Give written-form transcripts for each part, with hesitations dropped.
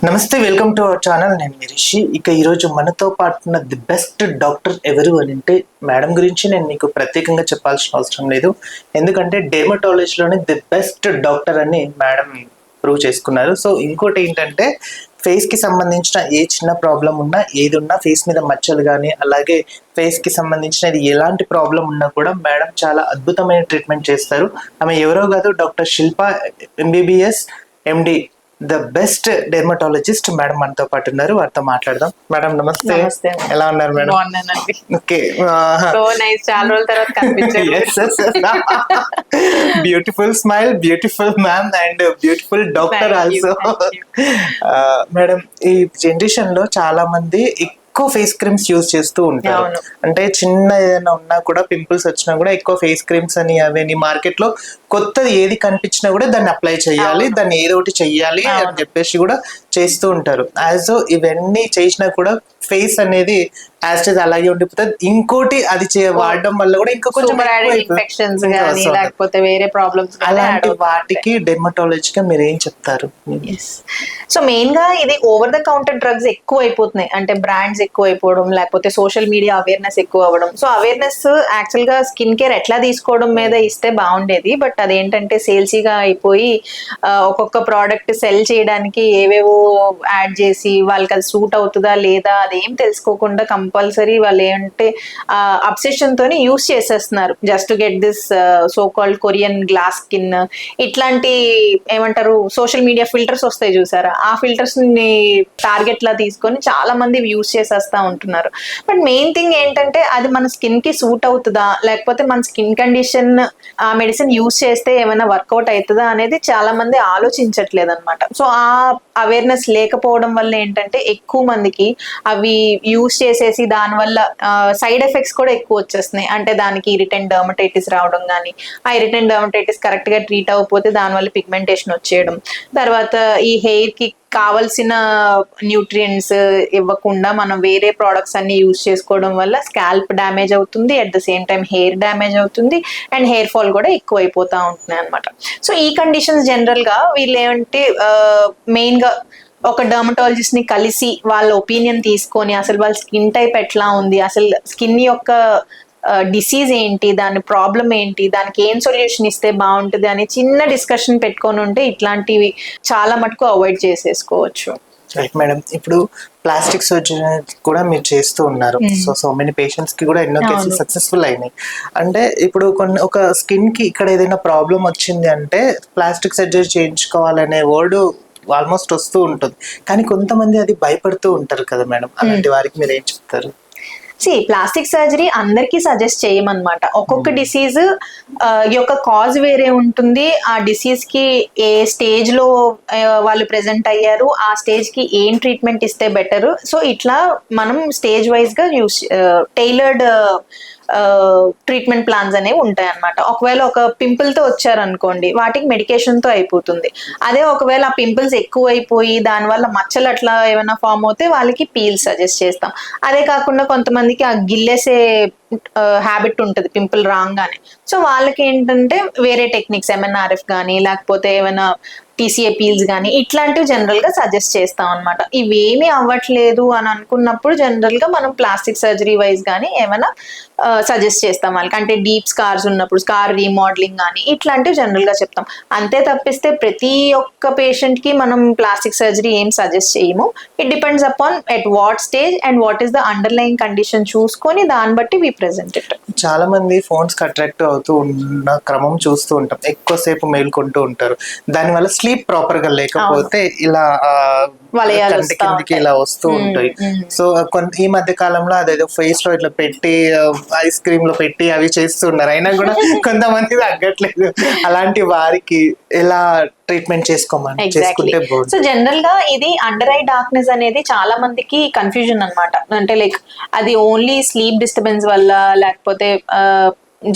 నమస్తే, welcome to our channel. నేను మీ రిషి. ఇక ఈరోజు మనతో పాటు ఉన్న ది బెస్ట్ డాక్టర్ ఎవరు అని అంటే మేడం గురించి నేను మీకు ప్రత్యేకంగా చెప్పాల్సిన అవసరం లేదు. ఎందుకంటే డెర్మటాలజీలోనే ది బెస్ట్ డాక్టర్ అని మేడం ప్రూవ్ చేసుకున్నారు. సో ఇంకోటి ఏంటంటే ఫేస్కి సంబంధించిన ఏ చిన్న ప్రాబ్లం ఉన్నా, ఏది ఉన్నా, ఫేస్ మీద మచ్చలు కానీ అలాగే ఫేస్కి సంబంధించినది ఎలాంటి ప్రాబ్లం ఉన్నా కూడా మేడం చాలా అద్భుతమైన ట్రీట్మెంట్ చేస్తారు. ఆమె ఎవరో కాదు, doctor Shilpa MBBS MD, the best dermatologist madam మనతో పాటు ఉన్నారు. వారితో మాట్లాడదాం. మేడం నమస్తే. ఎలా ఉన్నారు మేడం? ఓకే, చాలా రోజుల తర్వాత కనిపించారు. Beautiful smile, beautiful ma'am and beautiful doctor also. Madam, ఈ జనరేషన్ లో చాలా మంది ఎక్కువ ఫేస్ క్రీమ్స్ యూజ్ చేస్తూ ఉంటారు. అంటే చిన్న ఏదైనా ఉన్నా కూడా, పింపుల్స్ వచ్చినా కూడా ఎక్కువ ఫేస్ క్రీమ్స్ అని అవన్నీ మార్కెట్ లో కొత్తది ఏది కనిపించినా కూడా దాన్ని అప్లై చేయాలి, దాన్ని ఏదో ఒకటి చెయ్యాలి అని చెప్పేసి కూడా చేస్తూ ఉంటారు. యాజ్ ఇవన్నీ చేసినా కూడా ఫేస్ అనేది యాజ్ ఇట్ అలాగే ఉండిపోతుంది. ఇంకోటి అది వాడడం వల్ల కూడా ఇంకా కొంచెం ఇన్ఫెక్షన్స్ గానీ లేకపోతే వేరే ప్రాబ్లమ్స్ అలాంటి వాటికి డెర్మటాలజీగా మీరు ఏం చెప్తారు? సో మెయిన్ గా ఇది ఓవర్ ద కౌంటర్ డ్రగ్స్ ఎక్కువ అయిపోతున్నాయి. అంటే బ్రాండ్స్ ఎక్కువ అయిపోవడం, లేకపోతే సోషల్ మీడియా అవేర్నెస్ ఎక్కువ అవ్వడం. సో అవేర్నెస్ యాక్చువల్ గా స్కిన్ కేర్ ఎట్లా తీసుకోవడం మీద ఇస్తే బాగుండేది. బట్ అదేంటంటే సేల్సీగా అయిపోయి ఒక్కొక్క ప్రోడక్ట్ సెల్ చేయడానికి ఏవేవో యాడ్ చేసి వాళ్ళకి అది సూట్ అవుతుందా లేదా అదేం తెలుసుకోకుండా కంపల్సరీ వాళ్ళు ఏంటంటే అబ్సెషన్ తోని యూస్ చేసేస్తున్నారు just to get this so called Korean glass skin. ఇట్లాంటి ఏమంటారు సోషల్ మీడియా ఫిల్టర్స్ వస్తాయి చూసారా, ఆ ఫిల్టర్స్ ని టార్గెట్ లా తీసుకొని చాలా మంది యూస్ చేసేస్తా ఉంటున్నారు. బట్ మెయిన్ థింగ్ ఏంటంటే అది మన స్కిన్ కి సూట్ అవుతుందా, లేకపోతే మన స్కిన్ కండిషన్ ఆ మెడిసిన్ యూస్ చేస్తే ఏమైనా వర్కౌట్ అవుతుందా అనేది చాలా మంది ఆలోచించట్లేదు అనమాట. సో ఆ అవేర్నెస్ లేకపోవడం వల్ల ఏంటంటే ఎక్కువ మందికి అవి యూస్ చేసేసి దానివల్ల సైడ్ ఎఫెక్ట్స్ కూడా ఎక్కువ వచ్చేస్తున్నాయి. అంటే దానికి ఇరిటెంట్ డర్మటైటిస్ రావడం కానీ, ఆ ఇరిటెంట్ డర్మటైటిస్ కరెక్ట్ గా ట్రీట్ అవ్వకపోతే దానివల్ల పిగ్మెంటేషన్ వచ్చేయడం, తర్వాత ఈ హెయిర్ కి కావలసిన న్యూట్రియంట్స్ ఇవ్వకుండా మనం వేరే ప్రోడక్ట్స్ అన్ని యూజ్ చేసుకోవడం వల్ల స్కాల్ప్ డ్యామేజ్ అవుతుంది, at the same time hair damage అవుతుంది, అండ్ హెయిర్ ఫాల్ కూడా ఎక్కువ అయిపోతా ఉంటున్నాయి అనమాట. సో ఈ కండిషన్స్ జనరల్ గా వీళ్ళు ఏమంటే మెయిన్ గా ఒక డర్మటాలజిస్ట్ ని కలిసి వాళ్ళ ఒపీనియన్ తీసుకొని అసలు వాళ్ళ స్కిన్ టైప్ ఎట్లా ఉంది, అసలు స్కిన్ యొక్క డిసీజ్ ఏంటి, దాని ప్రాబ్లం ఏంటి, దానికి ఏం సొల్యూషన్ ఇస్తే బాగుంటుంది అని చిన్న డిస్కషన్ పెట్టుకొని ఉంటే ఇట్లాంటివి చాలా మటుకు అవాయిడ్ చేసేసుకోవచ్చు. రైట్ మేడం, ఇప్పుడు ప్లాస్టిక్ సర్జరీ కూడా మీరు చేస్తూ ఉన్నారు. సో మెనీ పేషెంట్స్ కి కూడా ఎన్నో కేసెస్ సక్సెస్ఫుల్ అయినాయి. అంటే ఇప్పుడు ఒక స్కిన్ కి ఇక్కడ ఏదైనా ప్రాబ్లం వచ్చింది అంటే ప్లాస్టిక్ సర్జరీ చేయించుకోవాలనే వర్డ్ ఆల్మోస్ట్ వస్తూ ఉంటుంది. కానీ కొంతమంది అది భయపడుతూ ఉంటారు కదా మేడం, అలాంటి వారికి మీరు ఏం చెప్తారు? ప్లాస్టిక్ సర్జరీ అందరికీ సజెస్ట్ చేయమన్నమాట. ఒక్కొక్క డిసీజ్ యొక్క కాజ్ వేరే ఉంటుంది. ఆ డిసీజ్ కి ఏ స్టేజ్ లో వాళ్ళు ప్రెజెంట్ అయ్యారు, ఆ స్టేజ్ కి ఏం ట్రీట్మెంట్ ఇస్తే బెటర్. సో ఇట్లా మనం స్టేజ్ వైజ్ గా టైలర్డ్ ట్రీట్మెంట్ ప్లాన్స్ అనేవి ఉంటాయి అన్నమాట. ఒకవేళ ఒక పింపుల్ తో వచ్చారనుకోండి, వాటికి మెడికేషన్ తో అయిపోతుంది. అదే ఒకవేళ ఆ పింపుల్స్ ఎక్కువ అయిపోయి దానివల్ల మచ్చలు అట్లా ఏమైనా ఫామ్ అవుతే వాళ్ళకి పీల్ సజెస్ట్ చేస్తాం. అదే కాకుండా కొంతమందికి ఆ గిల్లేసే హ్యాబిట్ ఉంటుంది పింపుల్ రాగానే. సో వాళ్ళకి ఏంటంటే వేరే టెక్నిక్స్ ఎంఎన్ఆర్ఎఫ్ కానీ లేకపోతే ఏమైనా టీసీఏ పీల్స్ కానీ ఇట్లాంటివి జనరల్ గా సజెస్ట్ చేస్తాం అనమాట. ఇవేమీ అవ్వట్లేదు అని అనుకున్నప్పుడు జనరల్ గా మనం ప్లాస్టిక్ సర్జరీ వైజ్ కానీ ఏమైనా సజెస్ట్ చేస్తాం వాళ్ళకి. అంటే డీప్ స్కార్స్ ఉన్నప్పుడు స్కార్ రీమోడలింగ్ కానీ ఇట్లాంటివి జనరల్ గా చెప్తాం. అంతే తప్పిస్తే ప్రతి ఒక్క పేషెంట్ కి మనం ప్లాస్టిక్ సర్జరీ ఏం సజెస్ట్ చేయము. It depends upon at what stage and what is the underline condition చూసుకొని దాన్ని బట్టి వి ప్రెజెంట్ ఇట్. చాలా మంది ఫోన్స్ కి అట్రాక్ట్ అవుతూ ఉన్న క్రమం చూస్తూ ఉంటాం. ఎక్కువసేపు మేల్కొంటూ ఉంటారు. దానివల్ల స్లీప్ ప్రాపర్ గా లేకపోతే ఇలా కంటి కిందికి ఇలా వస్తూ ఉంటాయి. సో ఈ మధ్య కాలంలో అదేదో ఫేస్ లో ఇట్లా పెట్టి ఐస్ క్రీమ్ లో పెట్టి అవి చేస్తున్నారు. అయినా కూడా కొంతమంది తగ్గట్లేదు. అలాంటి వారికి ఎలా ట్రీట్మెంట్ చేసుకోమని చేసుకుంటే బాగుంటుంది? సో జనరల్ గా ఇది అండర్ ఐ డార్క్నెస్ అనేది చాలా మందికి కన్ఫ్యూజన్ అనమాట. అంటే లైక్ అది ఓన్లీ స్లీప్ డిస్టర్బెన్స్ వల్ల లేకపోతే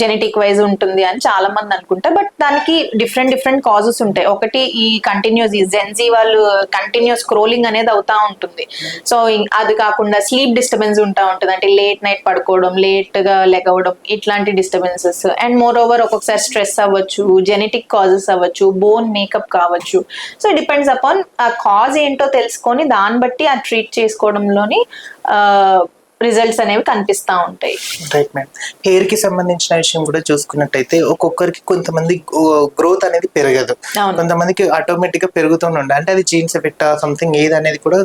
జెనెటిక్ వైజ్ ఉంటుంది అని చాలా మంది అనుకుంటారు. బట్ దానికి డిఫరెంట్ కాజెస్ ఉంటాయి. ఒకటి ఈ కంటిన్యూస్ ఈ జెన్జీ వాళ్ళు కంటిన్యూస్ స్క్రోలింగ్ అనేది అవుతా ఉంటుంది. సో అది కాకుండా స్లీప్ డిస్టర్బెన్స్ ఉంటా ఉంటుంది, అంటే లేట్ నైట్ పడుకోవడం, లేట్ గా లెగవడం, ఇట్లాంటి డిస్టర్బెన్సెస్. అండ్ మోర్ ఓవర్ ఒక్కొక్కసారి స్ట్రెస్ అవ్వచ్చు, జెనెటిక్ కాజెస్ అవ్వచ్చు, బోన్ మేకప్ కావచ్చు. సో డిపెండ్స్ అపాన్ ఆ కాజ్ ఏంటో తెలుసుకొని దాన్ని బట్టి ఆ ట్రీట్ చేసుకోవడంలోని రిజల్ట్స్ అనేవి కనిపిస్తా ఉంటాయి. Right madam. హెయిర్ కి సంబంధించిన విషయం కూడా చూసుకున్నట్టయితే ఒక్కొక్కరికి కొంతమంది గ్రోత్ అనేది పెరగదు, కొంతమందికి ఆటోమేటిక్ గా పెరుగుతూనే ఉండాలి. అంటే అది జీన్స్ ఎఫెక్ట్ సంథింగ్ ఏది అనేది కూడా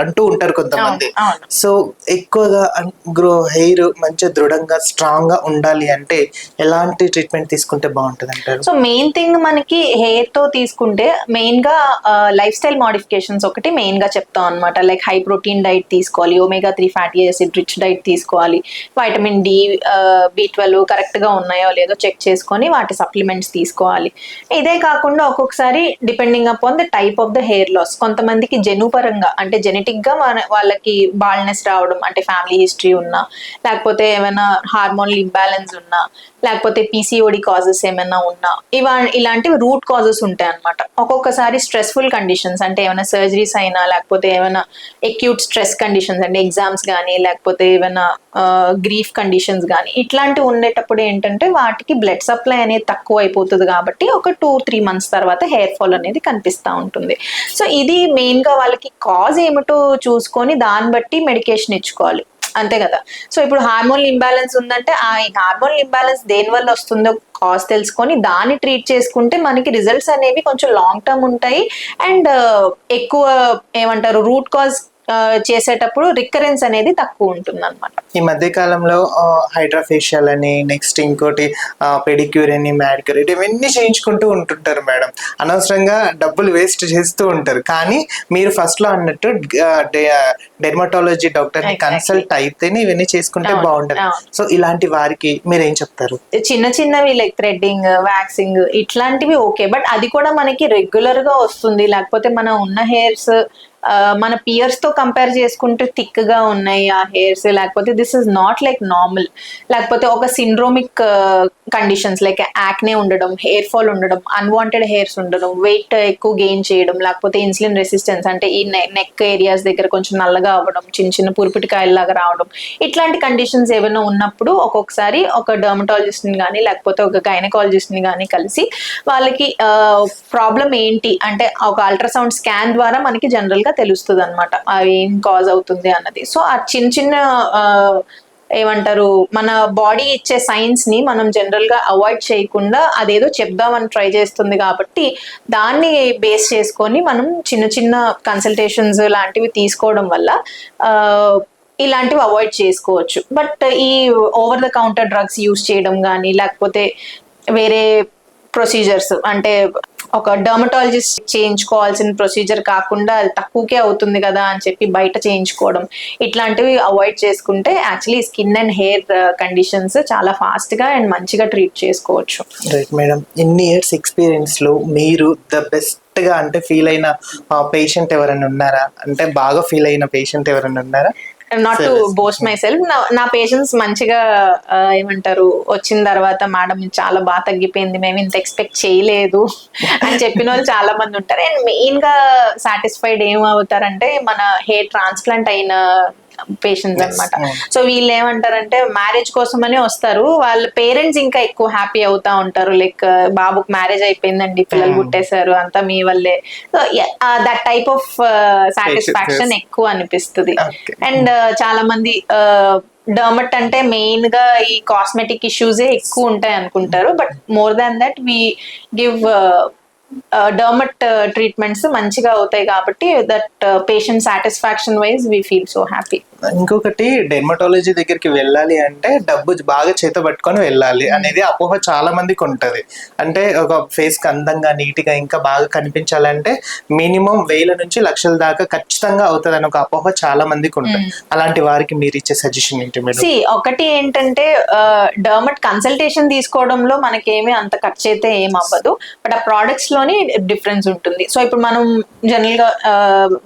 అంటూ ఉంటారు కొంతమంది. సో ఎక్కువగా హెయిర్ మంచిగా దృఢంగా స్ట్రాంగ్ గా ఉండాలి అంటే ఎలాంటి ట్రీట్మెంట్ తీసుకుంటే బాగుంటుంది అంటారు? సో మెయిన్ థింగ్ మనకి హెయిర్ తో తీసుకుంటే మెయిన్ గా లైఫ్ స్టైల్ మోడిఫికేషన్స్ ఒకటి మెయిన్ గా చెప్తాం అనమాట. లైక్ హై ప్రోటీన్ డైట్ తీసుకోవాలి, omega 3 fatty acid rich diet తీసుకోవాలి, వైటమిన్ డి, B12 కరెక్ట్ గా ఉన్నాయో లేదో చెక్ చేసుకొని వాటి సప్లిమెంట్స్ తీసుకోవాలి. ఇదే కాకుండా ఒక్కొక్కసారి depending upon the type of the hair loss, కొంతమందికి జెనుపరంగా అంటే జెనెటిక్ గా వాళ్ళకి బాల్నెస్ రావడం, అంటే ఫ్యామిలీ హిస్టరీ ఉన్నా, లేకపోతే ఏమైనా హార్మోనల్ ఇంబ్యాలెన్స్ ఉన్నా, లేకపోతే పీసీఓడి కాజెస్ ఏమైనా ఉన్నా, ఇలాంటివి రూట్ కాజెస్ ఉంటాయి అనమాట. ఒక్కొక్కసారి స్ట్రెస్ఫుల్ కండిషన్స్, అంటే ఏమైనా సర్జరీస్ అయినా, లేకపోతే ఏమైనా అక్యూట్ స్ట్రెస్ కండిషన్స్, అంటే ఎగ్జామ్స్ కానీ, లేకపోతే ఏమైనా గ్రీఫ్ కండిషన్స్ కానీ, ఇట్లాంటివి ఉండేటప్పుడు ఏంటంటే వాటికి బ్లడ్ సప్లై అనేది తక్కువ అయిపోతుంది. కాబట్టి ఒక 2-3 మంత్స్ తర్వాత హెయిర్ ఫాల్ అనేది కనిపిస్తూ ఉంటుంది. సో ఇది మెయిన్ గా వాళ్ళకి కాజ్ ఏమిటో చూసుకొని దాన్ని బట్టి మెడికేషన్ ఇచ్చుకోవాలి, అంతే కదా. సో ఇప్పుడు హార్మోనల్ ఇంబ్యాలెన్స్ ఉందంటే ఆ హార్మోనల్ ఇంబ్యాలెన్స్ దేని వల్ల వస్తుందో కాజ్ తెలుసుకొని దాన్ని ట్రీట్ చేసుకుంటే మనకి రిజల్ట్స్ అనేవి కొంచెం లాంగ్ టర్మ్ ఉంటాయి. అండ్ ఎక్కువ ఏమంటారు రూట్ కాజ్ చేసేటప్పుడు రికరెన్స్ అనేది తక్కువ ఉంటుంది అనమాట. ఈ మధ్య కాలంలో హైడ్రాఫేషియల్ అని, నెక్స్ట్ ఇంకోటి పెడిక్యూర్ అని, మ్యాడిక్యూర్ ఇవన్నీ చేయించుకుంటూ ఉంటుంటారు మేడం. అనవసరంగా డబ్బులు వేస్ట్ చేస్తూ ఉంటారు. కానీ మీరు ఫస్ట్ లో అన్నట్టు డెర్మటాలజీ డాక్టర్ ని కన్సల్ట్ అయితేనే ఇవన్నీ చేసుకుంటే బాగుంటది. సో ఇలాంటి వారికి మీరు ఏం చెప్తారు? చిన్నవి లైక్ థ్రెడ్డింగ్, వ్యాక్సింగ్ ఇట్లాంటివి ఓకే, బట్ అది కూడా మనకి రెగ్యులర్ గా వస్తుంది. లేకపోతే మన ఉన్న హెయిర్స్ మన పియర్స్ తో కంపేర్ చేసుకుంటే థిక్ గా ఉన్నాయి ఆ హెయిర్స్, లేకపోతే this is not like normal, లేకపోతే ఒక సిండ్రోమిక్ కండిషన్స్ లైక్ యాక్నే ఉండడం, హెయిర్ ఫాల్ ఉండడం, అన్వాంటెడ్ హెయిర్స్ ఉండడం, వెయిట్ ఎక్కువ గెయిన్ చేయడం, లేకపోతే ఇన్సులిన్ రెసిస్టెన్స్, అంటే ఈ నెక్ ఏరియాస్ దగ్గర కొంచెం నల్లగా అవ్వడం, చిన్న పురిపిటికాయల్లాగా రావడం, ఇట్లాంటి కండిషన్స్ ఏమైనా ఉన్నప్పుడు ఒక్కొక్కసారి ఒక డర్మటాలజిస్ట్ ని కానీ, లేకపోతే ఒక గైనకాలజిస్ట్ ని కానీ కలిసి వాళ్ళకి ప్రాబ్లం ఏంటి అంటే ఒక అల్ట్రాసౌండ్ స్కాన్ ద్వారా మనకి జనరల్ గా తెలుస్తుంది అనమాట ఏం కాజ్ అవుతుంది అన్నది. సో ఆ చిన్న ఏమంటారు మన బాడీ ఇచ్చే సైన్స్ ని మనం జనరల్ గా అవాయిడ్ చేయకుండా అదేదో చెప్దామని ట్రై చేస్తుంది కాబట్టి దాన్ని బేస్ చేసుకొని మనం చిన్న కన్సల్టేషన్స్ లాంటివి తీసుకోవడం వల్ల ఇలాంటివి అవాయిడ్ చేసుకోవచ్చు. బట్ ఈ over the counter drugs use చేయడం కానీ, లేకపోతే వేరే ప్రొసీజర్స్ అంటే ఒక డర్మటాలజిస్ట్ చేయించుకోవాల్సిన ప్రొసీజర్ కాకుండా అది తక్కువకే అవుతుంది కదా అని చెప్పి బయట చేయించుకోవడం, ఇట్లాంటివి అవాయిడ్ చేసుకుంటే actually skin and hair conditions చాలా ఫాస్ట్ గా అండ్ మంచిగా ట్రీట్ చేసుకోవచ్చు. Right madam. ఇన్ని ఇయర్స్ ఎక్స్పీరియన్స్ లో మీరు ద బెస్ట్ గా అంటే ఫీల్ అయిన పేషెంట్ ఎవరైనా ఉన్నారా? అంటే బాగా ఫీల్ అయిన పేషెంట్ ఎవరైనా ఉన్నారా? Not to boast my self, నా పేషెంట్స్ మంచిగా ఏమంటారు వచ్చిన తర్వాత మేడం చాలా బాగా తగ్గిపోయింది, మేము ఇంత ఎక్స్పెక్ట్ చేయలేదు అని చెప్పిన వాళ్ళు చాలా మంది ఉంటారు. అండ్ మెయిన్ గా సాటిస్ఫైడ్ ఏమవుతారంటే మన హెయిర్ ట్రాన్స్ప్లాంట్ అయిన పేషెంట్స్ అన్నమాట. సో వీళ్ళు ఏమంటారంటే మ్యారేజ్ కోసమనే వస్తారు, వాళ్ళ పేరెంట్స్ ఇంకా ఎక్కువ హ్యాపీ అవుతా ఉంటారు. లైక్ బాబుకి మ్యారేజ్ అయిపోయిందండి, పిల్లలు పుట్టేశారు, అంతా మీ వల్లే. So that type of satisfaction ఎక్కువ అనిపిస్తుంది. అండ్ చాలా మంది డర్మట్ అంటే మెయిన్ గా ఈ కాస్మెటిక్ ఇష్యూసే ఎక్కువ ఉంటాయి అనుకుంటారు. But more than that we give dermat treatments మంచిగా అవుతాయి కాబట్టి that patient satisfaction wise we feel so happy. ఇంకొకటి డెర్మటాలజీ దగ్గరికి వెళ్ళాలి అంటే డబ్బు బాగా చేత పట్టుకొని వెళ్ళాలి అనేది అపోహ చాలా మందికి ఉంటది. అంటే ఒక ఫేస్ కి అందంగా నీట్గా ఇంకా బాగా కనిపించాలంటే మినిమం 1000 నుంచి లక్షల దాకా ఖచ్చితంగా అవుతుంది అని ఒక అపోహ చాలా మందికి ఉంటుంది. అలాంటి వారికి మీరు ఇచ్చే సజెషన్ ఏంటి మేడం? ఒకటి ఏంటంటే డర్మట్ కన్సల్టేషన్ తీసుకోవడంలో మనకేమీ అంత ఖర్చు అయితే ఏం అవ్వదు, బట్ ఆ ప్రోడక్ట్స్ లోని డిఫరెన్స్ ఉంటుంది. సో ఇప్పుడు మనం జనరల్ గా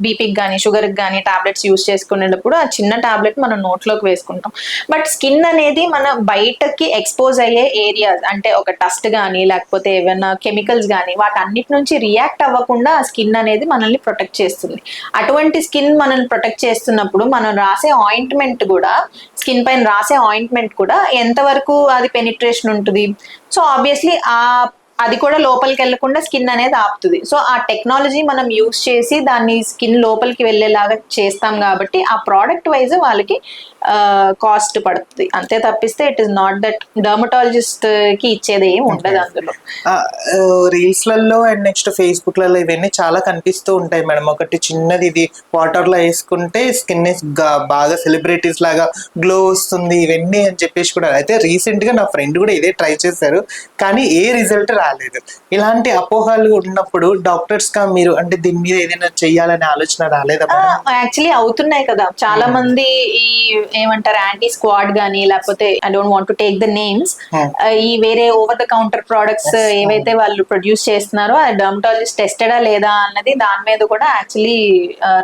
బీపీకి కానీ షుగర్ కి కానీ టాబ్లెట్స్ యూజ్ చేసుకునేటప్పుడు ఆ చిన్న టాబ్లెట్ మనం నోట్లోకి వేసుకుంటాం. బట్ స్కిన్ అనేది మన బయటకి ఎక్స్పోజ్ అయ్యే ఏరియాస్, అంటే ఒక డస్ట్ కానీ లేకపోతే ఏమైనా కెమికల్స్ కానీ వాటన్నిటి నుంచి రియాక్ట్ అవ్వకుండా ఆ స్కిన్ అనేది మనల్ని ప్రొటెక్ట్ చేస్తుంది. అటువంటి స్కిన్ మనల్ని ప్రొటెక్ట్ చేస్తున్నప్పుడు మనం రాసే ఆయింట్మెంట్ కూడా, స్కిన్ పైన రాసే ఆయింట్మెంట్ కూడా ఎంతవరకు అది పెనిట్రేషన్ ఉంటుంది. సో ఆబ్వియస్లీ అది కూడా లోపలికి వెళ్లకుండా స్కిన్ అనేది ఆపుతుంది. సో ఆ టెక్నాలజీ మనం యూస్ చేసి దాన్ని స్కిన్ లోపలికి వెళ్ళేలాగా చేస్తాం కాబట్టి ఆ ప్రోడక్ట్ వైజ్ వాళ్ళకి కాస్ట్ పడుతుంది. అంతే తప్పిస్తే it is not that dermatologist కి ఇచ్చేది ఏం ఉండదు అందులో. రీల్స్ లలో అండ్ నెక్స్ట్ ఫేస్బుక్ లలో ఇవన్నీ చాలా కనిపిస్తూ ఉంటాయి మేడం. ఒకటి చిన్నది, ఇది వాటర్ లో వేసుకుంటే స్కిన్ బాగా సెలబ్రిటీస్ లాగా గ్లో వస్తుంది ఇవన్నీ అని చెప్పేసి కూడా. అయితే రీసెంట్ గా నా ఫ్రెండ్ కూడా ఇదే ట్రై చేశారు, కానీ ఏ రిజల్ట్ రాలేదు. ఇలాంటి అపోహలు ఉన్నప్పుడు డాక్టర్స్ గా మీరు అంటే దీని మీద ఏదైనా చెయ్యాలనే ఆలోచన రాలేదా? యాక్చువల్లీ అవుతున్నాయి కదా చాలా మంది. ఈ ఏమంటారు, యాంటీ స్క్వాడ్ గానీ లేకపోతే I don't want to take the names, ఈ వేరే ఓవర్ ద కౌంటర్ ప్రొడక్ట్స్ ఏవైతే వాళ్ళు ప్రొడ్యూస్ చేస్తున్నారో అది డర్మటాలజిస్ట్ టెస్టెడా లేదా అన్నది దాని మీద కూడా యాక్చువల్లీ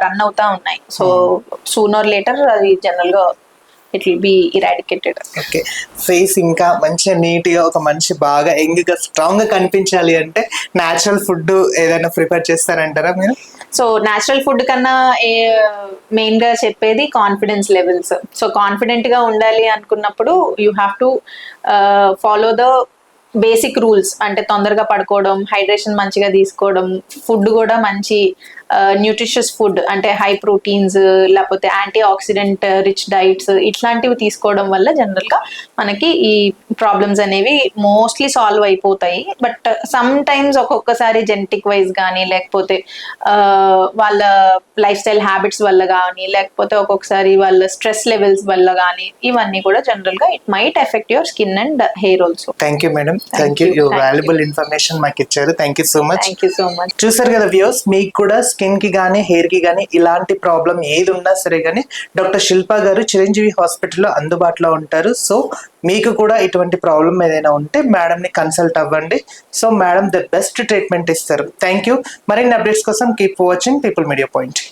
రన్ అవుతా ఉన్నాయి. సో సూనర్ లేటర్ అది జనరల్ గా it will be eradicated. Okay, face ఇంకా మంచిగా నీట్ గా ఒక మనిషి బాగా యంగ్ గా స్ట్రాంగ్ గా కనిపించాలి అంటే న్యాచురల్ ఫుడ్ ఏదైనా ప్రిపేర్ చేస్తారంటారా మీరు? సో న్యాచురల్ ఫుడ్ కన్నా మెయిన్ గా చెప్పేది కాన్ఫిడెన్స్ లెవెల్స్. సో కాన్ఫిడెంట్ గా ఉండాలి అనుకున్నప్పుడు you have to follow the basic rules. అంటే తొందరగా పడుకోవడం, హైడ్రేషన్ మంచిగా తీసుకోవడం, ఫుడ్ కూడా మంచి న్యూట్రిషియస్ ఫుడ్ అంటే హై ప్రోటీన్స్ లేకపోతే యాంటీ ఆక్సిడెంట్ రిచ్ డైట్స్ ఇట్లాంటివి తీసుకోవడం వల్ల జనరల్ గా మనకి ఈ ప్రాబ్లమ్స్ అనేవి మోస్ట్లీ సాల్వ్ అయిపోతాయి. బట్ సమ్ టైమ్స్ ఒక్కొక్కసారి జెనెటిక్ వైజ్ కానీ లేకపోతే వాళ్ళ లైఫ్ స్టైల్ హ్యాబిట్స్ వల్ల కానీ లేకపోతే ఒక్కొక్కసారి వాళ్ళ స్ట్రెస్ లెవెల్స్ వల్ల కానీ ఇవన్నీ కూడా జనరల్ గా it might effect your skin and hair also. Thank you madam, thank you, valuable information మాకు ఇచ్చారు. Thank you so much. Thank you so much. చూసారు కదా వ్యూవర్స్, మీకు కూడా స్కిన్ కి కానీ హెయిర్ కి కానీ ఇలాంటి ప్రాబ్లం ఏది ఉన్నా సరే కానీ డాక్టర్ శిల్ప గారు చిరంజీవి హాస్పిటల్లో అందుబాటులో ఉంటారు. సో మీకు కూడా ఇటువంటి ప్రాబ్లం ఏదైనా ఉంటే మేడం ని కన్సల్ట్ అవ్వండి. So madam the best treatment ఇస్తారు. Thank you. మరిన్ని అప్డేట్స్ కోసం keep watching people media point.